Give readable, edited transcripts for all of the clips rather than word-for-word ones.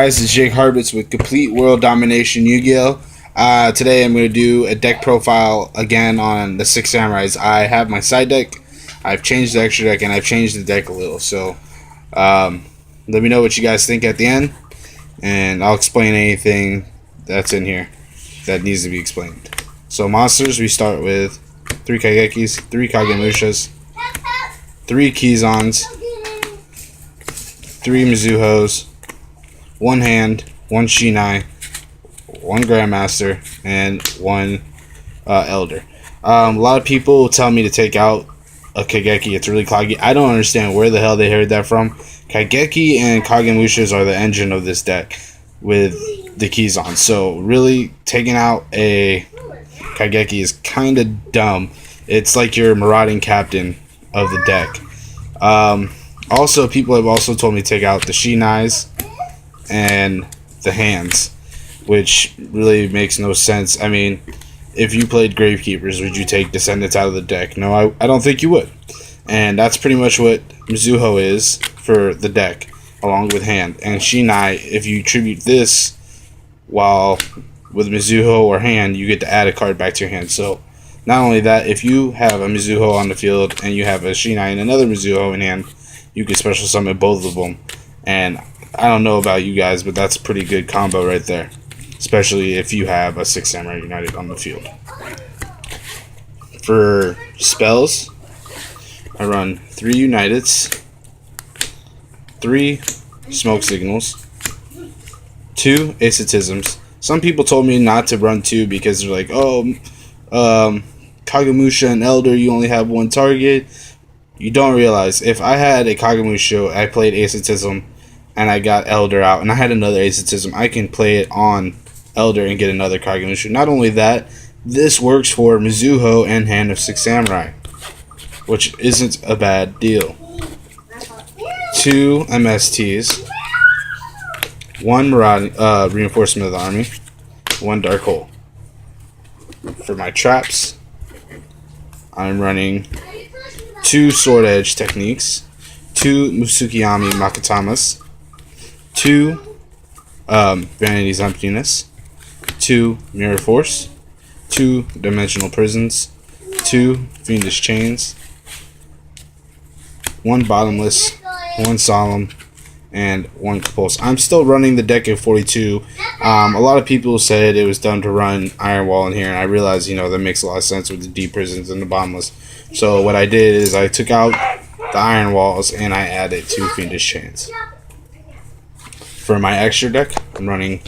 Guys, it's Jake Harbitz with Complete World Domination Yu-Gi-Oh! Today I'm going to do a deck profile again on the Six Samurais. I have my side deck, I've changed the extra deck, and I've changed the deck a little. So let me know what you guys think at the end, and I'll explain anything that's in here that needs to be explained. So monsters, we start with 3 Kagekis, 3 Kagemushas, 3 Kizans, 3 Mizuhos, 1 hand, 1 Shinai, 1 Grandmaster, and 1 Elder. A lot of people tell me to take out a Kageki. It's really cloggy. I don't understand where the hell they heard that from. Kageki and Kagemushas are the engine of this deck with the Kizan. So really, taking out a Kageki is kind of dumb. It's like your marauding captain of the deck. Also, people have also told me to take out the Shinais and the hands, which really makes no sense. I mean, if you played Gravekeepers, would you take Descendants out of the deck? No, I don't think you would. And that's pretty much what Mizuho is for the deck, along with hand. And Shinai, if you tribute this while with Mizuho or hand, you get to add a card back to your hand. So not only that, if you have a Mizuho on the field and you have a Shinai and another Mizuho in hand, you can special summon both of them. And I don't know about you guys, but that's a pretty good combo right there, especially if you have a 6 Samurai United on the field. For spells, I run 3 Uniteds, 3 Smoke Signals, 2 Asceticisms. Some people told me not to run 2 because they're like, oh, Kagemusha and Elder, you only have 1 target. You don't realize, if I had a Kagemusha, I played Asceticism, and I got Elder out, and I had another Asceticism, I can play it on Elder and get another Kagemusha. Not only that, this works for Mizuho and Hand of 6 Samurai, which isn't a bad deal. 2 MSTs, 1 Reinforcement of the Army, 1 Dark Hole. For my traps, I'm running 2 Sword Edge Techniques, 2 Musukiyami Makatamas, 2 Vanity's Emptiness, 2 Mirror Force, 2 Dimensional Prisons, 2 Fiendish Chains, 1 Bottomless, 1 Solemn, and 1 Compulse. I'm still running the deck at 42. A lot of people said it was done to run Iron Wall in here, and I realized, that makes a lot of sense with the Deep Prisons and the Bottomless. So what I did is I took out the Iron Walls and I added 2 Fiendish Chains. For my extra deck, I'm running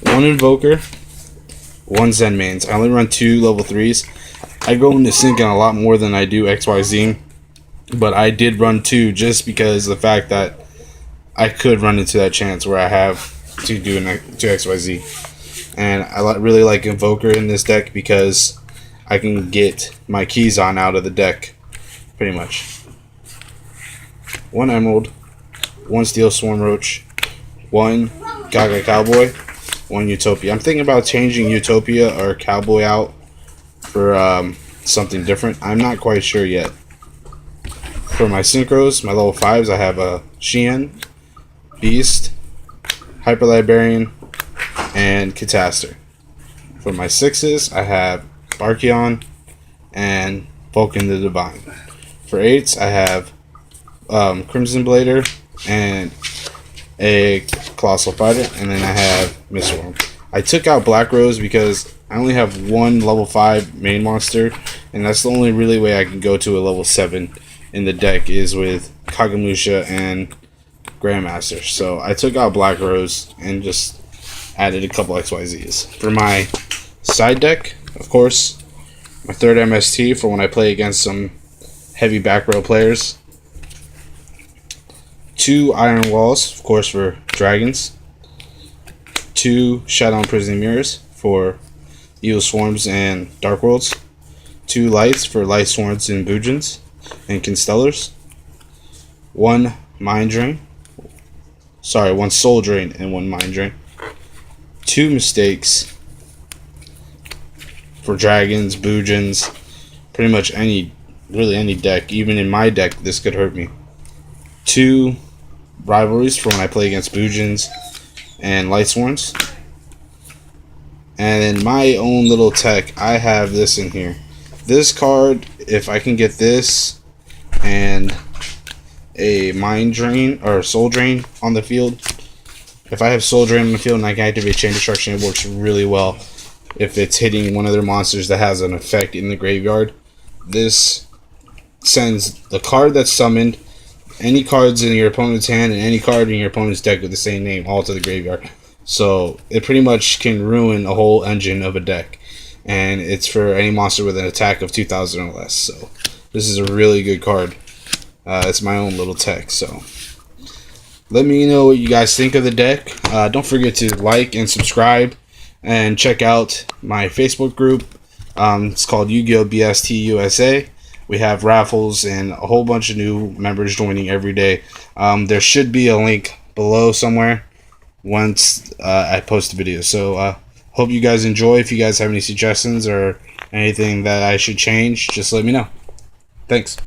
1 Invoker, 1 Zen Mains. I only run 2 level 3s. I go into Sinking a lot more than I do XYZ, but I did run 2 just because of the fact that I could run into that chance where I have to do to XYZ. And I really like Invoker in this deck because I can get my Kizan out of the deck, pretty much. 1 Emerald, 1 Steel Swarm Roach, 1 Gaga Cowboy, 1 Utopia. I'm thinking about changing Utopia or Cowboy out for something different. I'm not quite sure yet. For my Synchros, my level 5s, I have a Xian, Beast, Hyper Librarian, and Cataster. For my 6s, I have Barkion and Vulcan the Divine. For 8s, I have Crimson Blader and a Colossal Fighter, and then I have Mistworm. I took out Black Rose because I only have 1 level 5 main monster, and that's the only really way I can go to a level 7 in the deck is with Kagemusha and Grandmaster. So I took out Black Rose and just added a couple XYZs. For my side deck, of course, my 3rd MST for when I play against some heavy back row players. 2 Iron Walls, of course, for Dragons. 2 Shadow Imprisoning Mirrors for Evil Swarms and Dark Worlds. 2 Lights for Light Swarms and Bujins and Constellars. 1 Mind Drain. 1 Soul Drain and 1 Mind Drain. 2 Mistakes for Dragons, Bujins, pretty much any deck. Even in my deck, this could hurt me. 2 rivalries for when I play against Bujins and Lightsworns. And in my own little tech, I have this in here. This card, if I can get this and a Mind Drain or Soul Drain on the field, if I have Soul Drain on the field and I can activate Chain Destruction, it works really well if it's hitting one of their monsters that has an effect in the graveyard. This sends the card that's summoned, any cards in your opponent's hand, and any card in your opponent's deck with the same name, all to the graveyard. So it pretty much can ruin a whole engine of a deck, and it's for any monster with an attack of 2,000 or less. So this is a really good card. It's my own little tech. So let me know what you guys think of the deck. Don't forget to like and subscribe, and check out my Facebook group. It's called Yu-Gi-Oh! BST USA. We have raffles and a whole bunch of new members joining every day. There should be a link below somewhere once I post the video. So hope you guys enjoy. If you guys have any suggestions or anything that I should change, just let me know. Thanks.